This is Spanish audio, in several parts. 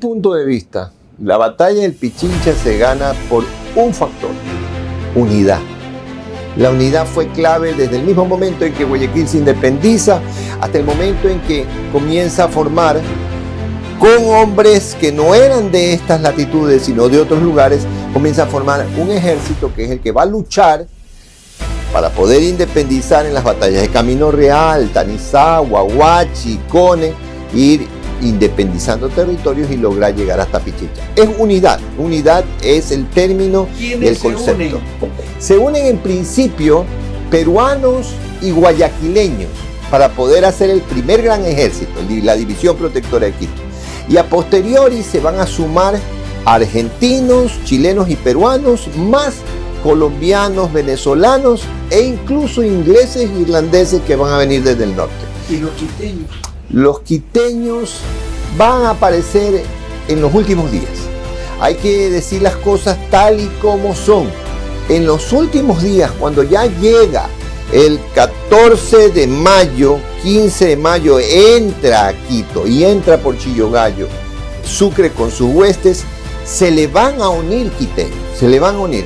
punto de vista, la batalla del Pichincha se gana por un factor: unidad. La unidad fue clave desde el mismo momento en que Guayaquil se independiza hasta el momento en que comienza a formar, con hombres que no eran de estas latitudes sino de otros lugares, comienza a formar un ejército que es el que va a luchar para poder independizar en las batallas de Camino Real, Tanizá, Huahuachi, Cone, ir independizando territorios y lograr llegar hasta Pichincha. Es unidad. Unidad es el término y el concepto. Se unen en principio peruanos y guayaquileños para poder hacer el primer gran ejército, la División Protectora de Quito. Y a posteriori se van a sumar argentinos, chilenos y peruanos, más colombianos, venezolanos e incluso ingleses e irlandeses que van a venir desde el norte. ¿Y los quiteños? Los quiteños van a aparecer en los últimos días. Hay que decir las cosas tal y como son. En los últimos días, cuando ya llega el 14 de mayo, 15 de mayo, entra a Quito y entra por Chillogallo, Sucre con sus huestes, se le van a unir quiteños, se le van a unir.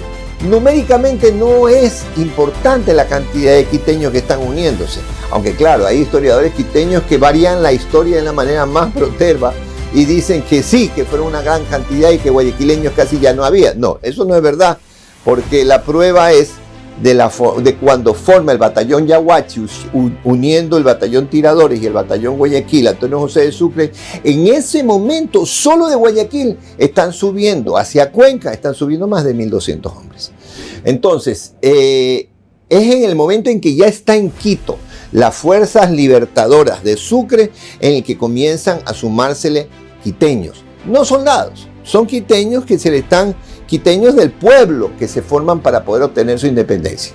Numéricamente no es importante la cantidad de quiteños que están uniéndose, aunque claro, hay historiadores quiteños que varían la historia de la manera más proterva y dicen que sí, que fueron una gran cantidad y que guayaquileños casi ya no había. No, eso no es verdad, porque la prueba es de cuando forma el batallón Yaguachi, uniendo el batallón Tiradores y el batallón Guayaquil, Antonio José de Sucre. En ese momento, solo de Guayaquil, están subiendo hacia Cuenca, están subiendo más de 1.200 hombres. Entonces, es en el momento en que ya está en Quito las fuerzas libertadoras de Sucre en el que comienzan a sumársele quiteños. No soldados, son quiteños que se le están... quiteños del pueblo que se forman para poder obtener su independencia.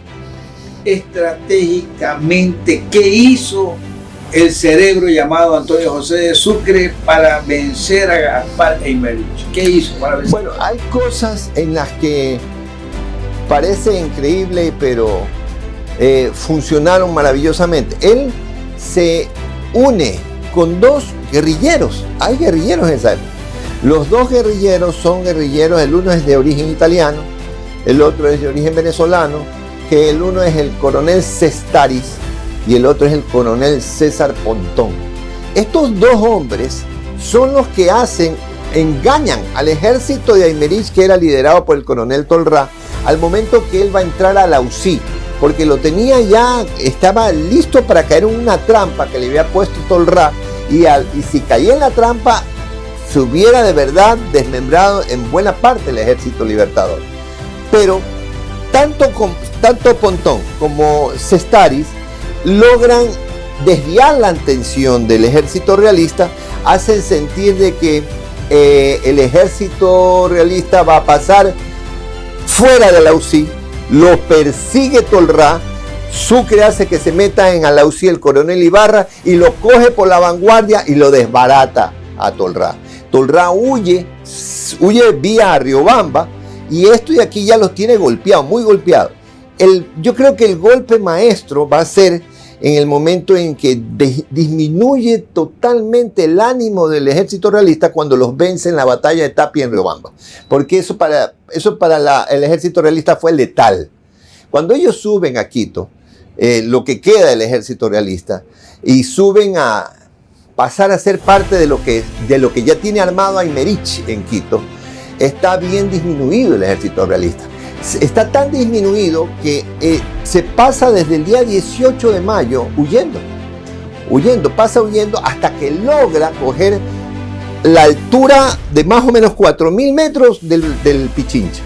Estratégicamente, ¿qué hizo el cerebro llamado Antonio José de Sucre para vencer a Gaspar Eymerich? ¿Qué hizo para vencer? Bueno, hay cosas en las que parece increíble, pero funcionaron maravillosamente. Él se une con dos guerrilleros. Hay guerrilleros en esa época. Los dos guerrilleros son guerrilleros, el uno es de origen italiano, el otro es de origen venezolano, que el uno es el coronel Cestaris y el otro es el coronel César Pontón. Estos dos hombres son los que engañan al ejército de Eymerich, que era liderado por el coronel Tolrá, al momento que él va a entrar a la UCI, porque lo tenía ya, estaba listo para caer en una trampa que le había puesto Tolrá, y si caía en la trampa, se hubiera de verdad desmembrado en buena parte el ejército libertador. Pero tanto Pontón como Cestaris logran desviar la atención del ejército realista, hacen sentir de que el ejército realista va a pasar fuera de la UCI, lo persigue Tolrá, Sucre hace que se meta en la UCI el coronel Ibarra y lo coge por la vanguardia y lo desbarata a Tolrá. Tolrá huye vía Riobamba y esto de aquí ya los tiene golpeados, muy golpeados. Yo creo que el golpe maestro va a ser en el momento en que disminuye totalmente el ánimo del ejército realista cuando los vence en la batalla de Tapia en Riobamba. Porque eso para el ejército realista fue letal. Cuando ellos suben a Quito, lo que queda del ejército realista, y suben a pasar a ser parte de lo que ya tiene armado a Eymerich en Quito, está bien disminuido el ejército realista. Está tan disminuido que se pasa desde el día 18 de mayo pasa huyendo hasta que logra coger la altura de más o menos 4.000 metros del Pichincha.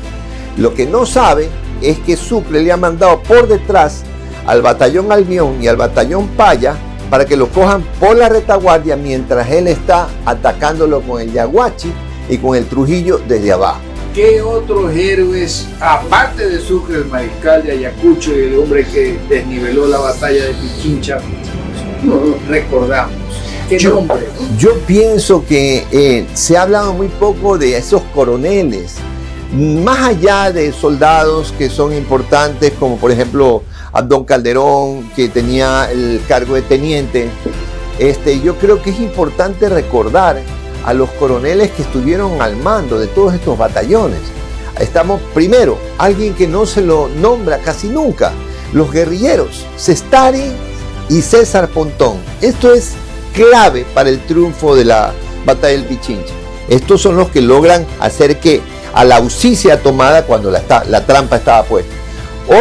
Lo que no sabe es que Sucre le ha mandado por detrás al batallón Albión y al batallón Paya para que lo cojan por la retaguardia mientras él está atacándolo con el Yaguachi y con el Trujillo desde abajo. ¿Qué otros héroes, aparte de Sucre, el mariscal de Ayacucho y el hombre que desniveló la batalla de Pichincha, recordamos? ¿Qué nombre? Yo pienso que se ha hablado muy poco de esos coroneles, más allá de soldados que son importantes, como por ejemplo Abdón Calderón, que tenía el cargo de teniente. Yo creo que es importante recordar a los coroneles que estuvieron al mando de todos estos batallones. Estamos primero, alguien que no se lo nombra casi nunca, los guerrilleros, Sestari y César Pontón. Esto es clave para el triunfo de la batalla del Pichincha. Estos son los que logran hacer que a la UCI sea tomada cuando la trampa estaba puesta.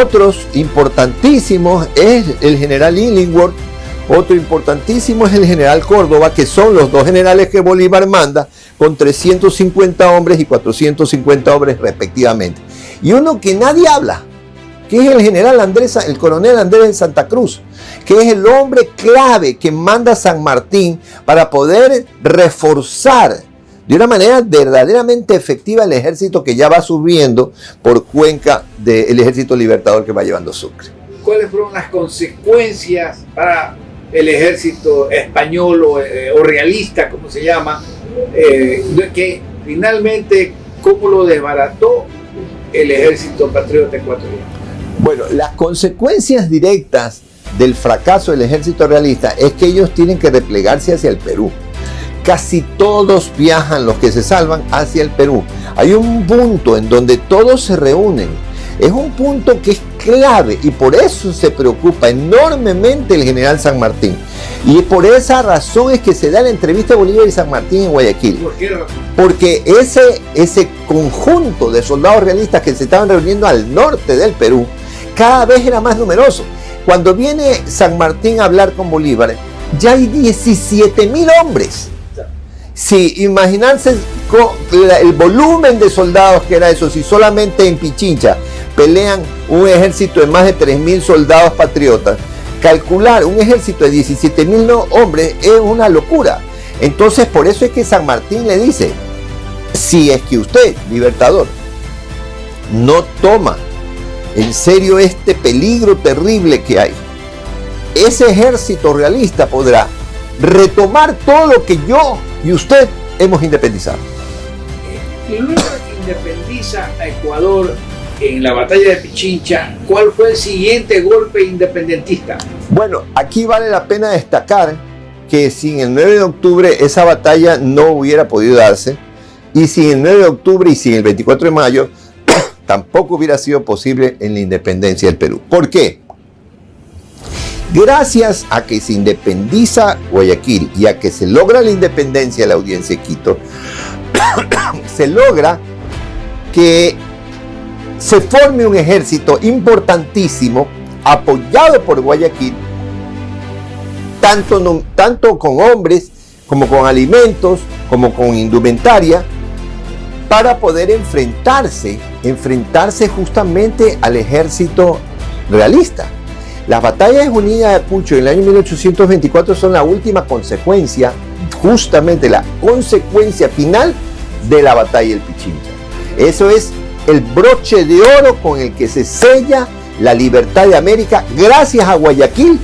Otros importantísimos es el general Illingworth, otro importantísimo es el general Córdoba, que son los dos generales que Bolívar manda con 350 hombres y 450 hombres respectivamente. Y uno que nadie habla, que es el coronel Andrés de Santa Cruz, que es el hombre clave que manda San Martín para poder reforzar de una manera verdaderamente efectiva el ejército que ya va subiendo por Cuenca del ejército libertador que va llevando Sucre. ¿Cuáles fueron las consecuencias para el ejército español o realista, como se llama, de que finalmente cómo lo desbarató el ejército patriota ecuatoriano? Bueno, las consecuencias directas del fracaso del ejército realista es que ellos tienen que replegarse hacia el Perú. Casi todos viajan, los que se salvan, hacia el Perú. Hay un punto en donde todos se reúnen. Es un punto que es clave y por eso se preocupa enormemente el general San Martín. Y por esa razón es que se da la entrevista de Bolívar y San Martín en Guayaquil. ¿Por qué razón? Porque ese conjunto de soldados realistas que se estaban reuniendo al norte del Perú cada vez era más numeroso. Cuando viene San Martín a hablar con Bolívar, ya hay 17.000 hombres. Sí, imaginarse el volumen de soldados que era eso, si solamente en Pichincha pelean un ejército de más de 3.000 soldados patriotas, calcular un ejército de 17.000 hombres es una locura. Entonces, por eso es que San Martín le dice, si es que usted, libertador, no toma en serio este peligro terrible que hay, ese ejército realista podrá retomar todo lo que yo y usted hemos independizado. Y luego que independiza a Ecuador en la batalla de Pichincha, ¿cuál fue el siguiente golpe independentista? Bueno, aquí vale la pena destacar que sin el 9 de octubre esa batalla no hubiera podido darse, y sin el 9 de octubre y sin el 24 de mayo tampoco hubiera sido posible en la independencia del Perú. ¿Por qué? Gracias a que se independiza Guayaquil y a que se logra la independencia de la Audiencia de Quito, se logra que se forme un ejército importantísimo apoyado por Guayaquil, tanto con hombres como con alimentos, como con indumentaria, para poder enfrentarse justamente al ejército realista. Las batallas de Junín y Ayacucho en el año 1824 son la última consecuencia, justamente la consecuencia final de la batalla del Pichincha. Eso es el broche de oro con el que se sella la libertad de América, gracias a Guayaquil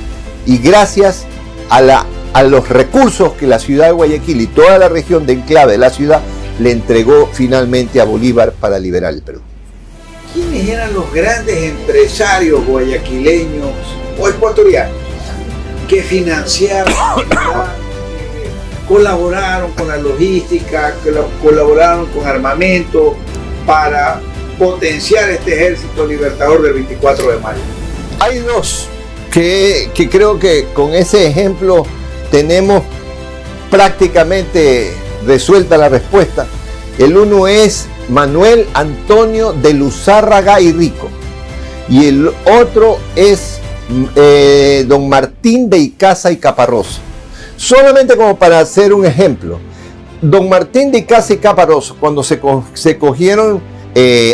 y gracias a los recursos que la ciudad de Guayaquil y toda la región de enclave de la ciudad le entregó finalmente a Bolívar para liberar el Perú. ¿Quiénes eran los grandes empresarios guayaquileños o ecuatorianos que financiaron, colaboraron con la logística, colaboraron con armamento para potenciar este ejército libertador del 24 de mayo? Hay dos que creo que con ese ejemplo tenemos prácticamente resuelta la respuesta. El uno es Manuel Antonio de Luzárraga y Rico, y el otro es don Martín de Icaza y Caparroso. Solamente como para hacer un ejemplo, don Martín de Icaza y Caparroso, cuando se cogieron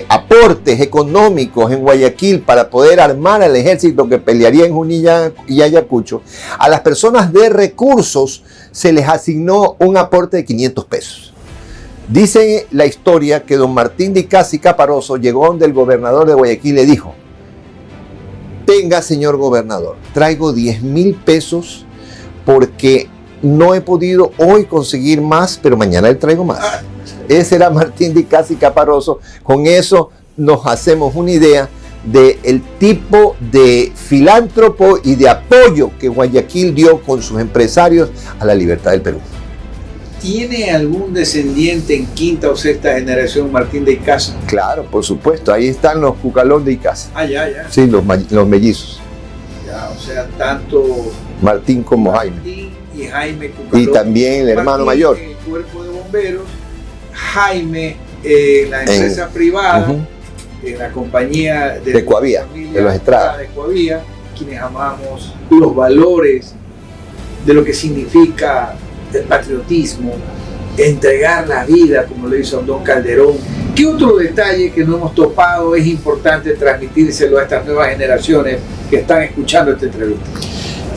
aportes económicos en Guayaquil para poder armar al ejército que pelearía en Junín y Ayacucho, a las personas de recursos se les asignó un aporte de 500 pesos. Dice la historia que don Martín de Icaza y Caparroso llegó donde el gobernador de Guayaquil y le dijo: tenga, señor gobernador, traigo 10,000 pesos porque no he podido hoy conseguir más, pero mañana le traigo más. Ese era Martín de Icaza y Caparroso. Con eso nos hacemos una idea del tipo de filántropo y de apoyo que Guayaquil dio con sus empresarios a la libertad del Perú. ¿Tiene algún descendiente en quinta o sexta generación Martín de Icaza? Claro, por supuesto. Ahí están los Cucalón de Icaza. Ah, ya. Sí, los mellizos. Ya, o sea, tanto Martín como Jaime. Martín y Jaime Cucalón. Y también el hermano Martín mayor. en el cuerpo de bomberos, Jaime en la empresa privada, en la compañía de Coavía, de los Estrada. De Coavía, quienes amamos los valores de lo que significa el patriotismo, entregar la vida, como lo hizo Don Calderón. ¿Qué otro detalle que no hemos topado es importante transmitírselo a estas nuevas generaciones que están escuchando esta entrevista?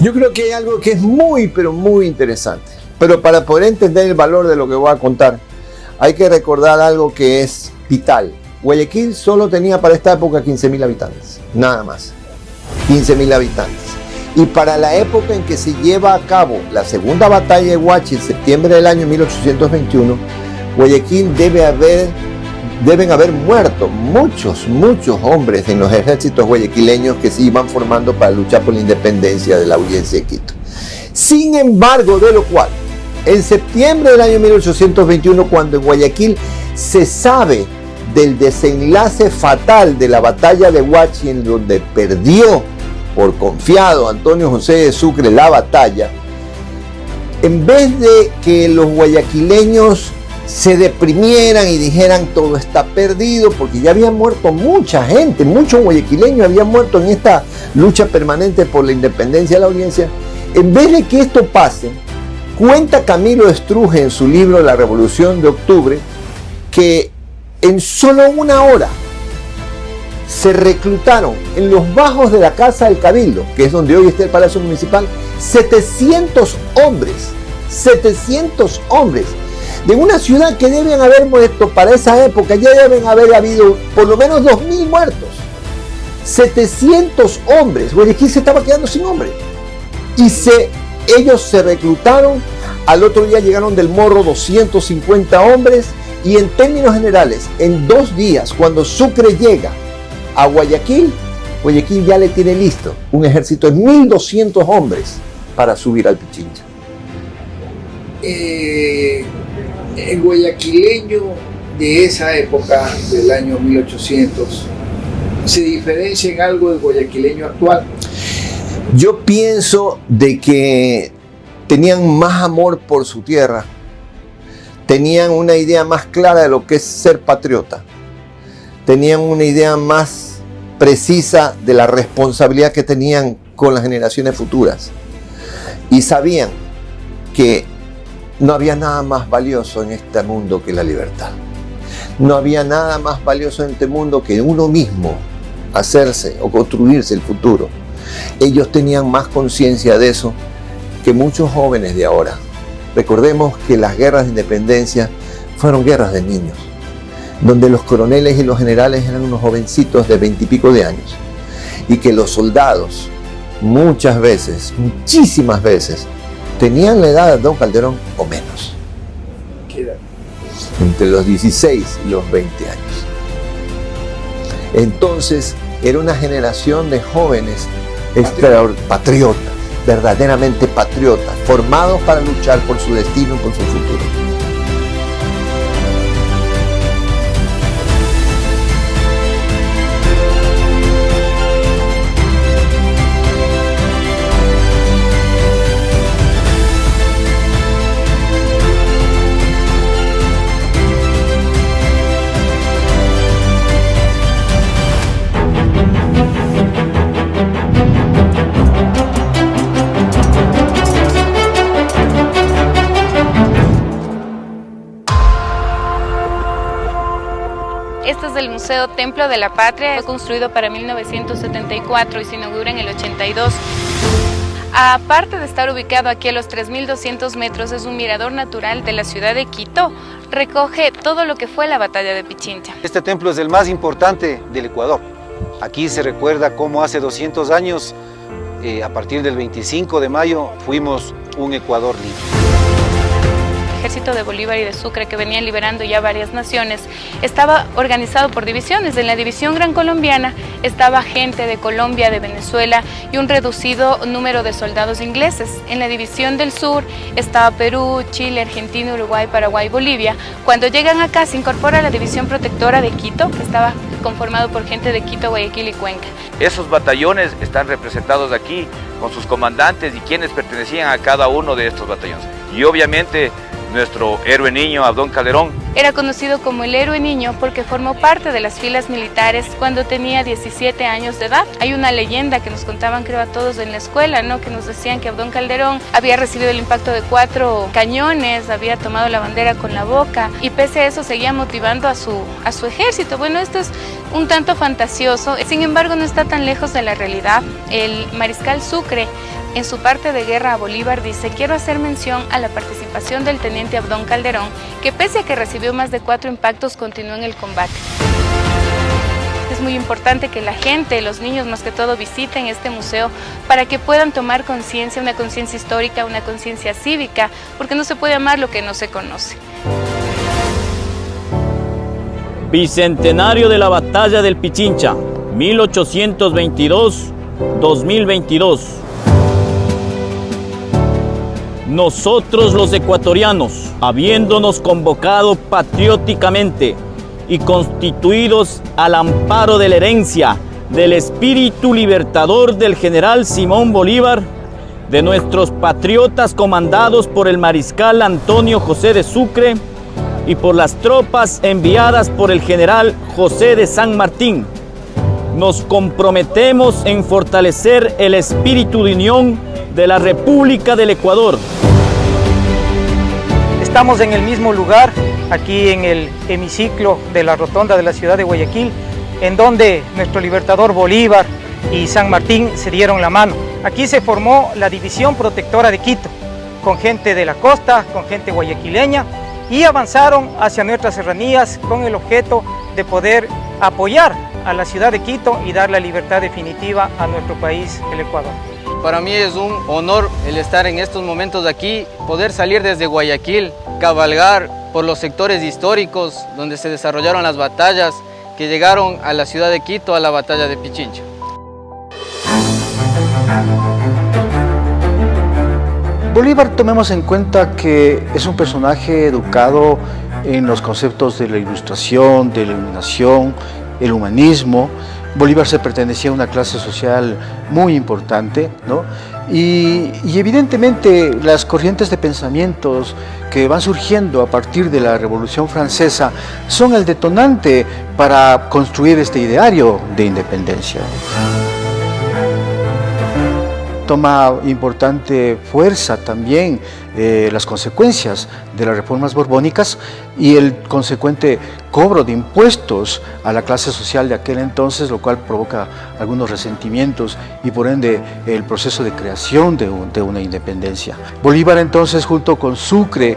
Yo creo que hay algo que es muy, pero muy interesante. Pero para poder entender el valor de lo que voy a contar, hay que recordar algo que es vital. Guayaquil solo tenía para esta época 15.000 habitantes, nada más. 15.000 habitantes. Y para la época en que se lleva a cabo la segunda batalla de Huachi, en septiembre del año 1821, Guayaquil deben haber muerto muchos hombres en los ejércitos guayaquileños que se iban formando para luchar por la independencia de la Audiencia de Quito. Sin embargo, de lo cual, en septiembre del año 1821, cuando en Guayaquil se sabe del desenlace fatal de la batalla de Huachi, en donde perdió por confiado Antonio José de Sucre la batalla, en vez de que los guayaquileños se deprimieran y dijeran todo está perdido, porque ya había muerto mucha gente, muchos guayaquileños habían muerto en esta lucha permanente por la independencia de la Audiencia, en vez de que esto pase, cuenta Camilo Estruje en su libro La Revolución de Octubre, que en solo una hora se reclutaron en los bajos de la Casa del Cabildo, que es donde hoy está el Palacio Municipal, 700 hombres, 700 hombres, de una ciudad que deben haber muerto para esa época, ya deben haber habido por lo menos 2.000 muertos, 700 hombres. Guayaquil se estaba quedando sin hombres, y ellos se reclutaron. Al otro día llegaron del Morro 250 hombres, y en términos generales, en 2 días, cuando Sucre llega a Guayaquil, Guayaquil ya le tiene listo un ejército de 1.200 hombres para subir al Pichincha. El guayaquileño de esa época, del año 1800, ¿se diferencia en algo del guayaquileño actual? Yo pienso de que tenían más amor por su tierra, tenían una idea más clara de lo que es ser patriota, tenían una idea más precisa de la responsabilidad que tenían con las generaciones futuras, y sabían que no había nada más valioso en este mundo que la libertad. No había nada más valioso en este mundo que uno mismo hacerse o construirse el futuro. Ellos tenían más conciencia de eso que muchos jóvenes de ahora. Recordemos que las guerras de independencia fueron guerras de niños, donde los coroneles y los generales eran unos jovencitos de 20 y pico de años, y que los soldados muchas veces, muchísimas veces, tenían la edad de Don Calderón o menos. ¿Qué edad? Entre los 16 y los 20 años. Entonces, era una generación de jóvenes patriotas, verdaderamente patriotas, formados para luchar por su destino y por su futuro. Este es el Museo Templo de la Patria, fue construido para 1974 y se inaugura en el 82. Aparte de estar ubicado aquí a los 3.200 metros, es un mirador natural de la ciudad de Quito. Recoge todo lo que fue la batalla de Pichincha. Este templo es el más importante del Ecuador. Aquí se recuerda cómo hace 200 años, a partir del 25 de mayo, fuimos un Ecuador libre. ejército de Bolívar y de Sucre, que venían liberando ya varias naciones, estaba organizado por divisiones. En la división Gran Colombiana estaba gente de Colombia, de Venezuela y un reducido número de soldados ingleses. En la división del sur estaba Perú, Chile, Argentina, Uruguay, Paraguay, Bolivia. Cuando llegan acá se incorpora la división protectora de Quito, que estaba conformado por gente de Quito, Guayaquil y Cuenca. Esos batallones están representados aquí con sus comandantes y quienes pertenecían a cada uno de estos batallones. Y obviamente nuestro héroe niño, Abdón Calderón. Era conocido como el héroe niño porque formó parte de las filas militares cuando tenía 17 años de edad. Hay una leyenda que nos contaban, creo, a todos en la escuela, ¿no? Que nos decían que Abdón Calderón había recibido el impacto de 4 cañones, había tomado la bandera con la boca y pese a eso seguía motivando a su ejército. Bueno, esto es un tanto fantasioso, sin embargo no está tan lejos de la realidad. El mariscal Sucre, en su parte de guerra a Bolívar, dice: quiero hacer mención a la participación del teniente Abdón Calderón, que pese a que recibió más de 4 impactos, continuó en el combate. Es muy importante que la gente, los niños más que todo, visiten este museo para que puedan tomar conciencia, una conciencia histórica, una conciencia cívica, porque no se puede amar lo que no se conoce. Bicentenario de la Batalla del Pichincha, 1822-2022. Nosotros los ecuatorianos, habiéndonos convocado patrióticamente y constituidos al amparo de la herencia del espíritu libertador del general Simón Bolívar, de nuestros patriotas comandados por el mariscal Antonio José de Sucre y por las tropas enviadas por el general José de San Martín, nos comprometemos en fortalecer el espíritu de unión de la República del Ecuador. Estamos en el mismo lugar, aquí en el hemiciclo de la Rotonda de la ciudad de Guayaquil, en donde nuestro libertador Bolívar y San Martín se dieron la mano. Aquí se formó la División Protectora de Quito, con gente de la costa, con gente guayaquileña, y avanzaron hacia nuestras serranías con el objeto de poder apoyar a la ciudad de Quito y dar la libertad definitiva a nuestro país, el Ecuador. Para mí es un honor el estar en estos momentos aquí, poder salir desde Guayaquil, cabalgar por los sectores históricos donde se desarrollaron las batallas que llegaron a la ciudad de Quito, a la batalla de Pichincha. Bolívar, tomemos en cuenta que es un personaje educado en los conceptos de la ilustración, de la iluminación, el humanismo. Bolívar se pertenecía a una clase social muy importante, ¿no? Y evidentemente las corrientes de pensamientos que van surgiendo a partir de la Revolución Francesa son el detonante para construir este ideario de independencia. Toma importante fuerza también las consecuencias de las reformas borbónicas y el consecuente cobro de impuestos a la clase social de aquel entonces, lo cual provoca algunos resentimientos y por ende el proceso de creación de una independencia. Bolívar entonces junto con Sucre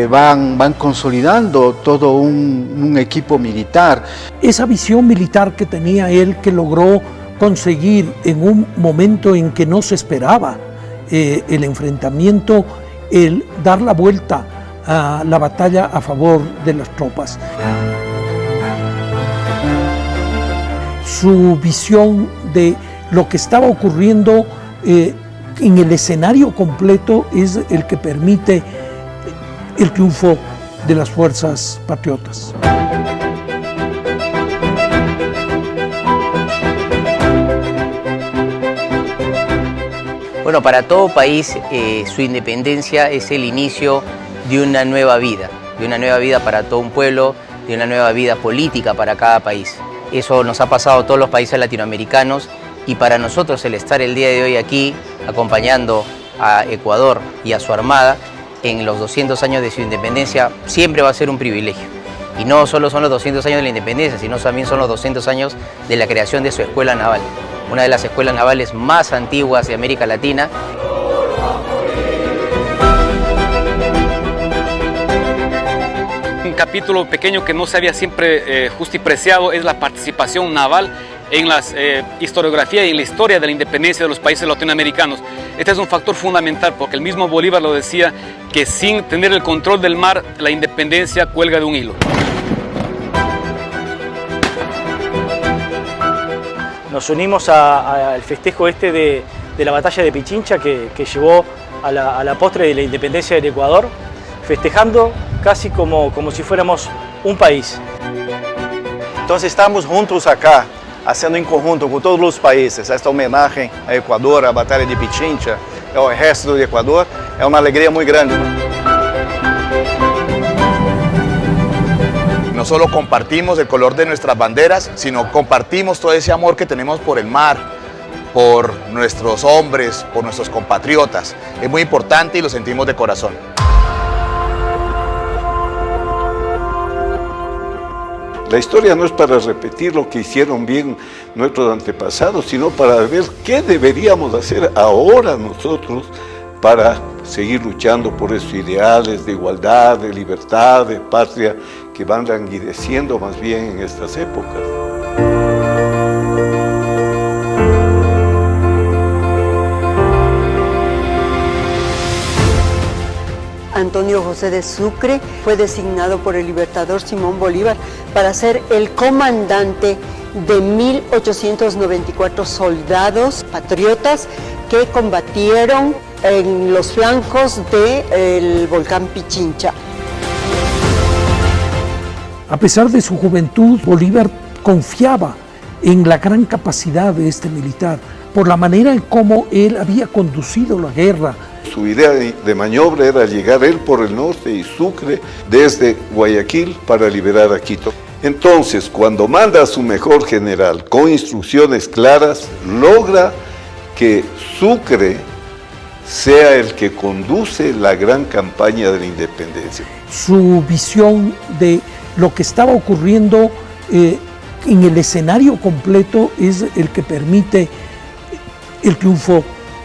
van consolidando todo un equipo militar. Esa visión militar que tenía él, que logró conseguir en un momento en que no se esperaba el enfrentamiento, el dar la vuelta a la batalla a favor de las tropas. Su visión de lo que estaba ocurriendo en el escenario completo es el que permite el triunfo de las fuerzas patriotas. Bueno, para todo país su independencia es el inicio de una nueva vida para todo un pueblo, de una nueva vida política para cada país. Eso nos ha pasado a todos los países latinoamericanos y para nosotros el estar el día de hoy aquí acompañando a Ecuador y a su armada en los 200 años de su independencia siempre va a ser un privilegio. Y no solo son los 200 años de la independencia, sino también son los 200 años de la creación de su escuela naval, una de las escuelas navales más antiguas de América Latina. Un capítulo pequeño que no se había siempre justipreciado es la participación naval en la historiografía y en la historia de la independencia de los países latinoamericanos. Este es un factor fundamental porque el mismo Bolívar lo decía, que sin tener el control del mar, la independencia cuelga de un hilo. Nos unimos al festejo de la batalla de Pichincha que llevó a la postre de la independencia del Ecuador, festejando casi como si fuéramos un país. Entonces estamos juntos acá, haciendo en conjunto con todos los países esta homenaje a Ecuador, a Batalla de Pichincha, al ejército de Ecuador. Es una alegría muy grande. No solo compartimos el color de nuestras banderas, sino compartimos todo ese amor que tenemos por el mar, por nuestros hombres, por nuestros compatriotas. Es muy importante y lo sentimos de corazón. La historia no es para repetir lo que hicieron bien nuestros antepasados, sino para ver qué deberíamos hacer ahora nosotros para seguir luchando por esos ideales de igualdad, de libertad, de patria, que van languideciendo más bien en estas épocas. Antonio José de Sucre fue designado por el libertador Simón Bolívar para ser el comandante de 1894 soldados patriotas que combatieron en los flancos del volcán Pichincha. A pesar de su juventud, Bolívar confiaba en la gran capacidad de este militar, por la manera en cómo él había conducido la guerra. Su idea de maniobra era llegar él por el norte y Sucre desde Guayaquil para liberar a Quito. Entonces, cuando manda a su mejor general con instrucciones claras, logra que Sucre sea el que conduce la gran campaña de la independencia. Su visión de lo que estaba ocurriendo en el escenario completo es el que permite el triunfo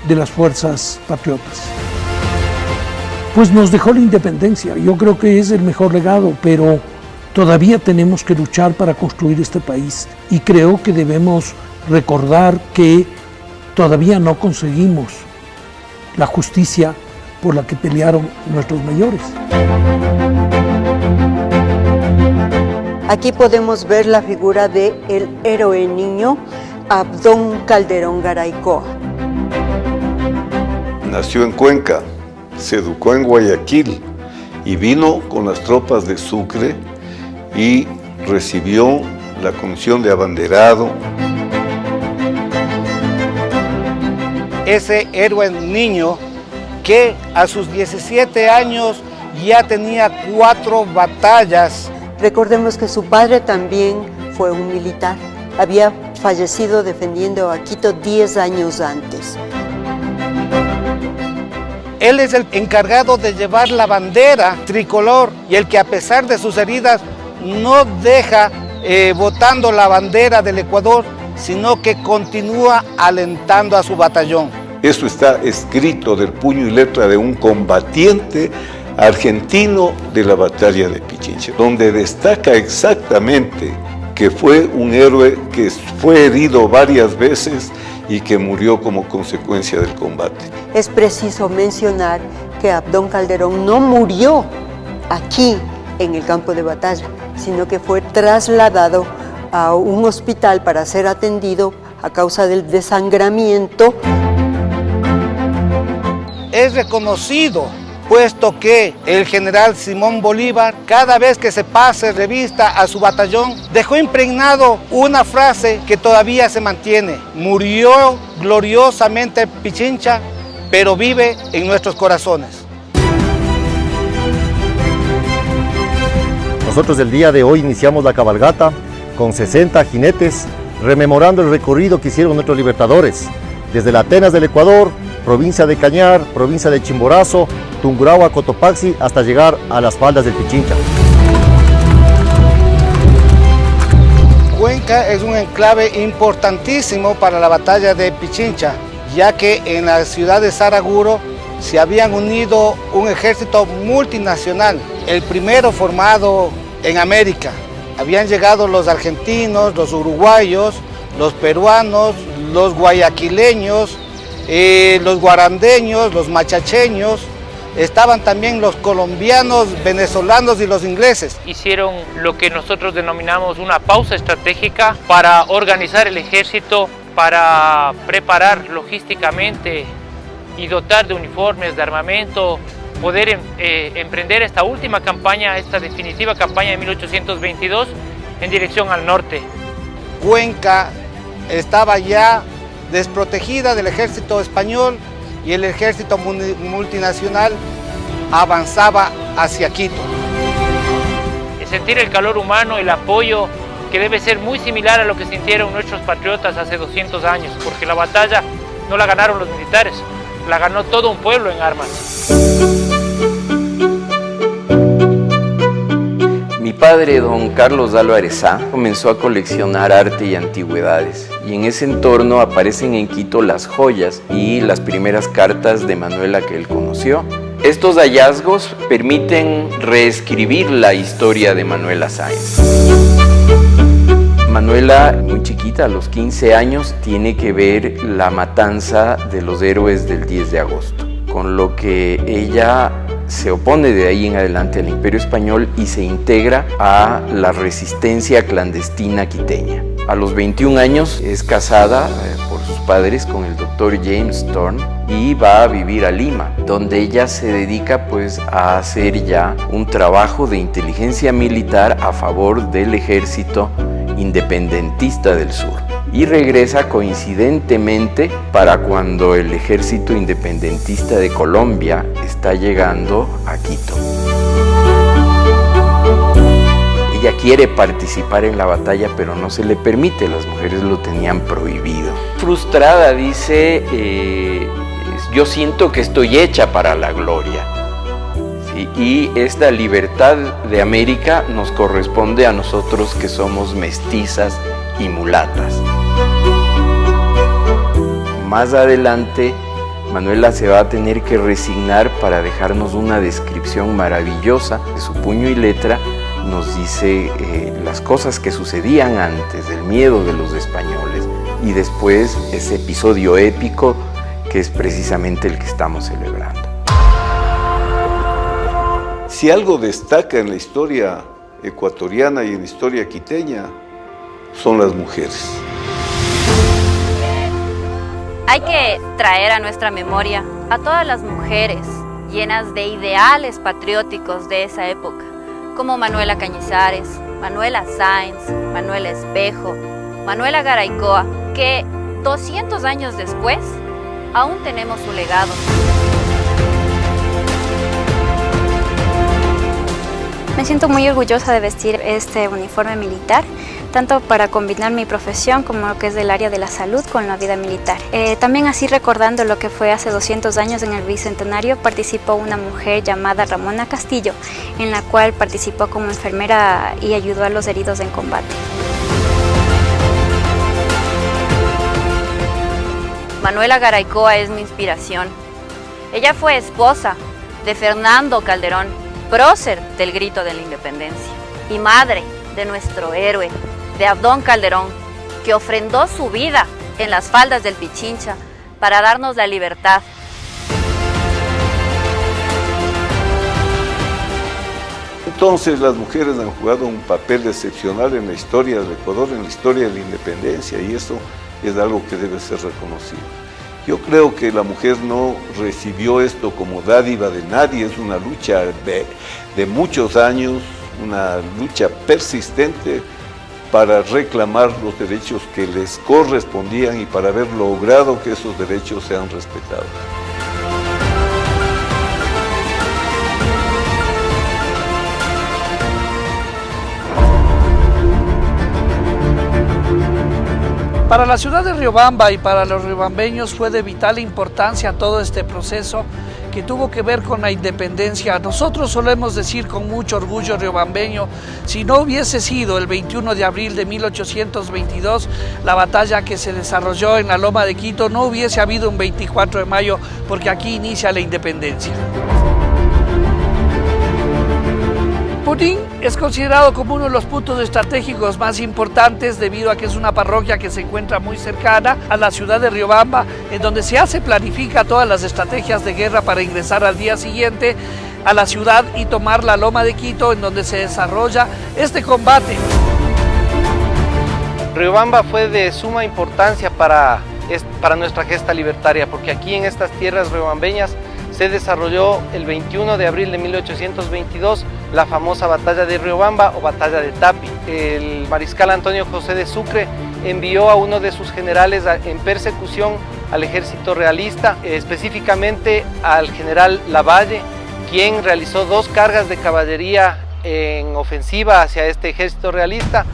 de las fuerzas patriotas. Pues nos dejó la independencia, yo creo que es el mejor legado, pero todavía tenemos que luchar para construir este país y creo que debemos recordar que todavía no conseguimos la justicia por la que pelearon nuestros mayores. Aquí podemos ver la figura del héroe niño Abdón Calderón Garaycoa. Nació en Cuenca, se educó en Guayaquil y vino con las tropas de Sucre y recibió la comisión de abanderado. Ese héroe niño que a sus 17 años ya tenía 4 batallas. Recordemos que su padre también fue un militar. Había fallecido defendiendo a Quito 10 años antes. Él es el encargado de llevar la bandera tricolor y el que a pesar de sus heridas no deja botando la bandera del Ecuador, sino que continúa alentando a su batallón. Eso está escrito del puño y letra de un combatiente argentino de la batalla de Pichincha, donde destaca exactamente que fue un héroe que fue herido varias veces y que murió como consecuencia del combate. Es preciso mencionar que Abdón Calderón no murió aquí en el campo de batalla, sino que fue trasladado a un hospital para ser atendido a causa del desangramiento. Es reconocido, puesto que el general Simón Bolívar, cada vez que se pase revista a su batallón, dejó impregnado una frase que todavía se mantiene: murió gloriosamente Pichincha, pero vive en nuestros corazones. Nosotros el día de hoy iniciamos la cabalgata con 60 jinetes, rememorando el recorrido que hicieron nuestros libertadores, desde la Atenas del Ecuador, provincia de Cañar, provincia de Chimborazo, Tungurahua, Cotopaxi, hasta llegar a las faldas del Pichincha. Cuenca es un enclave importantísimo para la batalla de Pichincha, ya que en la ciudad de Saraguro se habían unido un ejército multinacional, el primero formado en América. Habían llegado los argentinos, los uruguayos, los peruanos, los guayaquileños, los guarandeños, los machacheños, estaban también los colombianos, venezolanos y los ingleses. Hicieron lo que nosotros denominamos una pausa estratégica para organizar el ejército, para preparar logísticamente y dotar de uniformes, de armamento, poder emprender esta última campaña, esta definitiva campaña de 1822 en dirección al norte. Cuenca estaba ya desprotegida del ejército español y el ejército multinacional avanzaba hacia Quito. Sentir el calor humano, el apoyo, que debe ser muy similar a lo que sintieron nuestros patriotas hace 200 años, porque la batalla no la ganaron los militares, la ganó todo un pueblo en armas. Mi padre, don Carlos Álvarez Sá, comenzó a coleccionar arte y antigüedades, y en ese entorno aparecen en Quito las joyas y las primeras cartas de Manuela que él conoció. Estos hallazgos permiten reescribir la historia de Manuela Sáenz. Manuela, muy chiquita, a los 15 años, tiene que ver la matanza de los héroes del 10 de agosto, con lo que ella se opone de ahí en adelante al Imperio Español y se integra a la resistencia clandestina quiteña. A los 21 años es casada por sus padres con el doctor James Thorne y va a vivir a Lima, donde ella se dedica pues a hacer ya un trabajo de inteligencia militar a favor del ejército independentista del sur. Y regresa coincidentemente para cuando el ejército independentista de Colombia está llegando a Quito. Ella quiere participar en la batalla, pero no se le permite, las mujeres lo tenían prohibido. Frustrada dice, yo siento que estoy hecha para la gloria. ¿Sí? Y esta libertad de América nos corresponde a nosotros que somos mestizas y mulatas. Más adelante, Manuela se va a tener que resignar para dejarnos una descripción maravillosa de su puño y letra. Nos dice las cosas que sucedían antes, del miedo de los españoles, y después ese episodio épico que es precisamente el que estamos celebrando. Si algo destaca en la historia ecuatoriana y en la historia quiteña, son las mujeres. Hay que traer a nuestra memoria a todas las mujeres llenas de ideales patrióticos de esa época, como Manuela Cañizares, Manuela Sáenz, Manuela Espejo, Manuela Garaycoa, que 200 años después aún tenemos su legado. Me siento muy orgullosa de vestir este uniforme militar, tanto para combinar mi profesión como lo que es del área de la salud con la vida militar. También así recordando lo que fue hace 200 años en el Bicentenario, participó una mujer llamada Ramona Castillo, en la cual participó como enfermera y ayudó a los heridos en combate. Manuela Garaycoa es mi inspiración. Ella fue esposa de Fernando Calderón, prócer del Grito de la Independencia, y madre de nuestro héroe, de Abdón Calderón, que ofrendó su vida en las faldas del Pichincha para darnos la libertad. Entonces las mujeres han jugado un papel excepcional en la historia del Ecuador, en la historia de la independencia, y eso es algo que debe ser reconocido. Yo creo que la mujer no recibió esto como dádiva de nadie, es una lucha de muchos años, una lucha persistente para reclamar los derechos que les correspondían y para haber logrado que esos derechos sean respetados. Para la ciudad de Riobamba y para los riobambeños fue de vital importancia todo este proceso que tuvo que ver con la independencia. Nosotros solemos decir con mucho orgullo riobambeño, si no hubiese sido el 21 de abril de 1822, la batalla que se desarrolló en la Loma de Quito, no hubiese habido un 24 de mayo, porque aquí inicia la independencia. Purín es considerado como uno de los puntos estratégicos más importantes debido a que es una parroquia que se encuentra muy cercana a la ciudad de Riobamba, en donde planifica todas las estrategias de guerra para ingresar al día siguiente a la ciudad y tomar la Loma de Quito, en donde se desarrolla este combate. Riobamba fue de suma importancia para nuestra gesta libertaria, porque aquí en estas tierras riobambeñas se desarrolló el 21 de abril de 1822 la famosa batalla de Riobamba o batalla de Tapi. El mariscal Antonio José de Sucre envió a uno de sus generales en persecución al ejército realista, específicamente al general Lavalle, quien realizó 2 cargas de caballería en ofensiva hacia este ejército realista.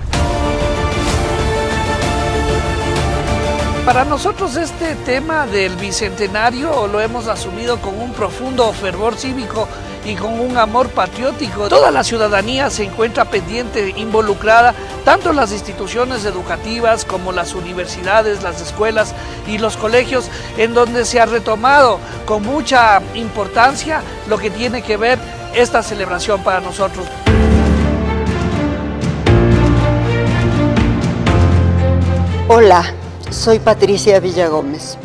Para nosotros este tema del bicentenario lo hemos asumido con un profundo fervor cívico y con un amor patriótico. Toda la ciudadanía se encuentra pendiente, involucrada, tanto las instituciones educativas como las universidades, las escuelas y los colegios, en donde se ha retomado con mucha importancia lo que tiene que ver esta celebración para nosotros. Hola. Soy Patricia Villagómez.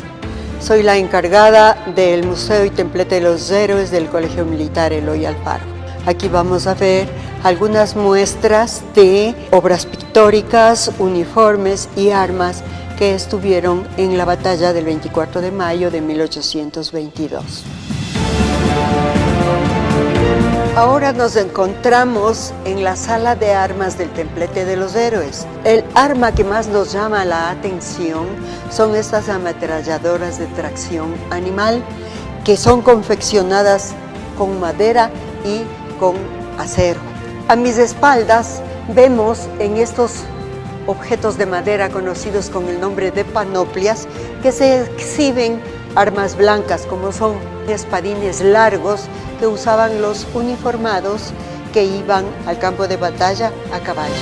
Soy la encargada del Museo y Templete de los Héroes del Colegio Militar Eloy Alfaro. Aquí vamos a ver algunas muestras de obras pictóricas, uniformes y armas que estuvieron en la batalla del 24 de mayo de 1822. Ahora nos encontramos en la sala de armas del Templete de los Héroes. El arma que más nos llama la atención son estas ametralladoras de tracción animal que son confeccionadas con madera y con acero. A mis espaldas vemos en estos objetos de madera conocidos con el nombre de panoplias que se exhiben armas blancas como son espadines largos que usaban los uniformados que iban al campo de batalla a caballo.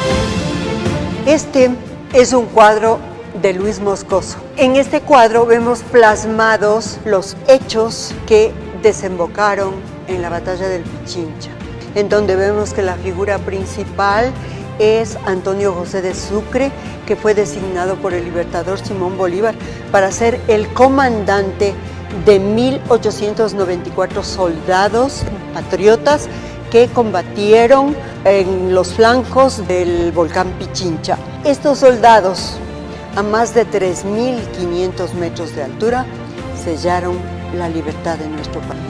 Este es un cuadro de Luis Moscoso. En este cuadro vemos plasmados los hechos que desembocaron en la batalla del Pichincha, en donde vemos que la figura principal es Antonio José de Sucre, que fue designado por el libertador Simón Bolívar para ser el comandante de 1894 soldados patriotas que combatieron en los flancos del volcán Pichincha. Estos soldados, a más de 3.500 metros de altura, sellaron la libertad de nuestro país.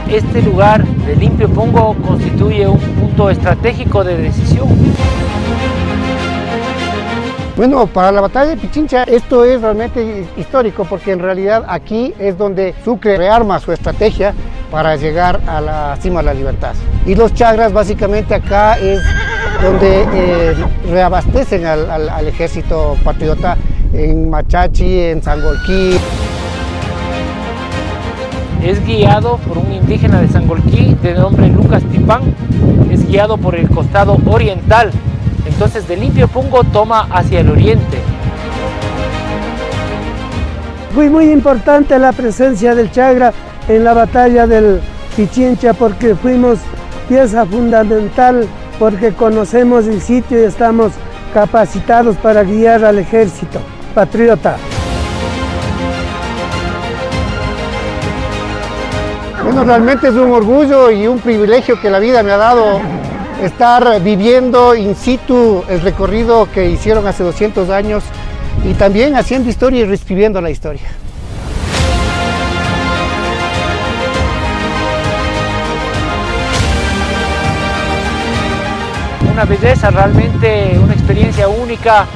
Este lugar de Limpio Pongo constituye un punto estratégico de decisión. Bueno, para la batalla de Pichincha esto es realmente histórico porque en realidad aquí es donde Sucre rearma su estrategia para llegar a la cima de la libertad. Y los chagras básicamente acá es donde reabastecen al ejército patriota en Machachi, en Sangolquí. Es guiado por un indígena de Sangolquí de nombre Lucas Tipán, es guiado por el costado oriental. Entonces de Limpio Pongo toma hacia el oriente. Fue muy importante la presencia del Chagra en la batalla del Pichincha porque fuimos pieza fundamental, porque conocemos el sitio y estamos capacitados para guiar al ejército patriota. Bueno, realmente es un orgullo y un privilegio que la vida me ha dado estar viviendo in situ el recorrido que hicieron hace 200 años y también haciendo historia y reescribiendo la historia. Una belleza, realmente una experiencia única,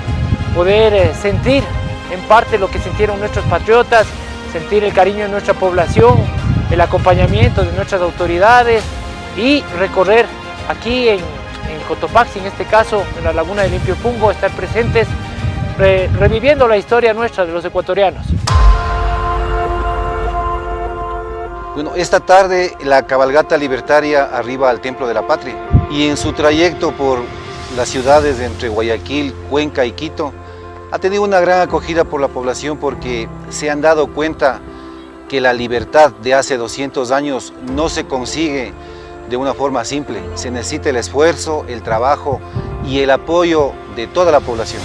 poder sentir en parte lo que sintieron nuestros patriotas, sentir el cariño de nuestra población, el acompañamiento de nuestras autoridades y recorrer aquí en Cotopaxi, en este caso en la laguna de Limpio Pongo, estar presentes reviviendo la historia nuestra de los ecuatorianos. Bueno, esta tarde la cabalgata libertaria arriba al Templo de la Patria y en su trayecto por las ciudades entre Guayaquil, Cuenca y Quito ha tenido una gran acogida por la población porque se han dado cuenta que la libertad de hace 200 años no se consigue de una forma simple. Se necesita el esfuerzo, el trabajo y el apoyo de toda la población.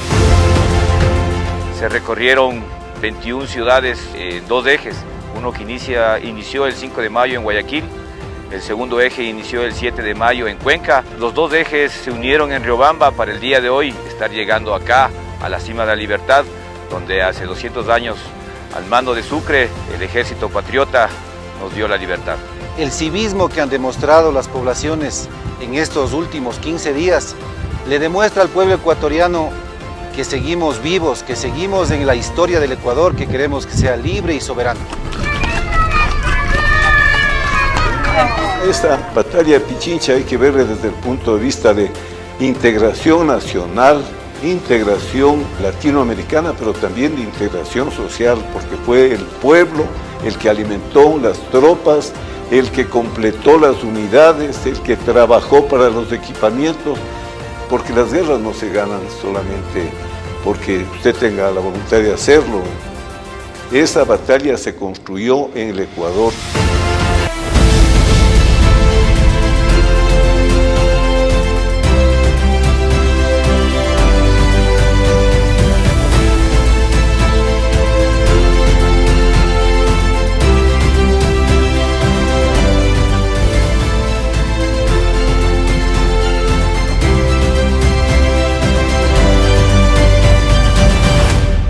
Se recorrieron 21 ciudades en 2 ejes. Uno que inició el 5 de mayo en Guayaquil, el segundo eje inició el 7 de mayo en Cuenca. Los 2 ejes se unieron en Riobamba para el día de hoy estar llegando acá a la cima de la libertad, donde hace 200 años al mando de Sucre el ejército patriota nos dio la libertad. El civismo que han demostrado las poblaciones en estos últimos 15 días le demuestra al pueblo ecuatoriano que seguimos vivos, que seguimos en la historia del Ecuador, que queremos que sea libre y soberano. Esta batalla de Pichincha hay que verla desde el punto de vista de integración nacional, integración latinoamericana, pero también de integración social, porque fue el pueblo el que alimentó las tropas, el que completó las unidades, el que trabajó para los equipamientos, porque las guerras no se ganan solamente porque usted tenga la voluntad de hacerlo. Esa batalla se construyó en el Ecuador.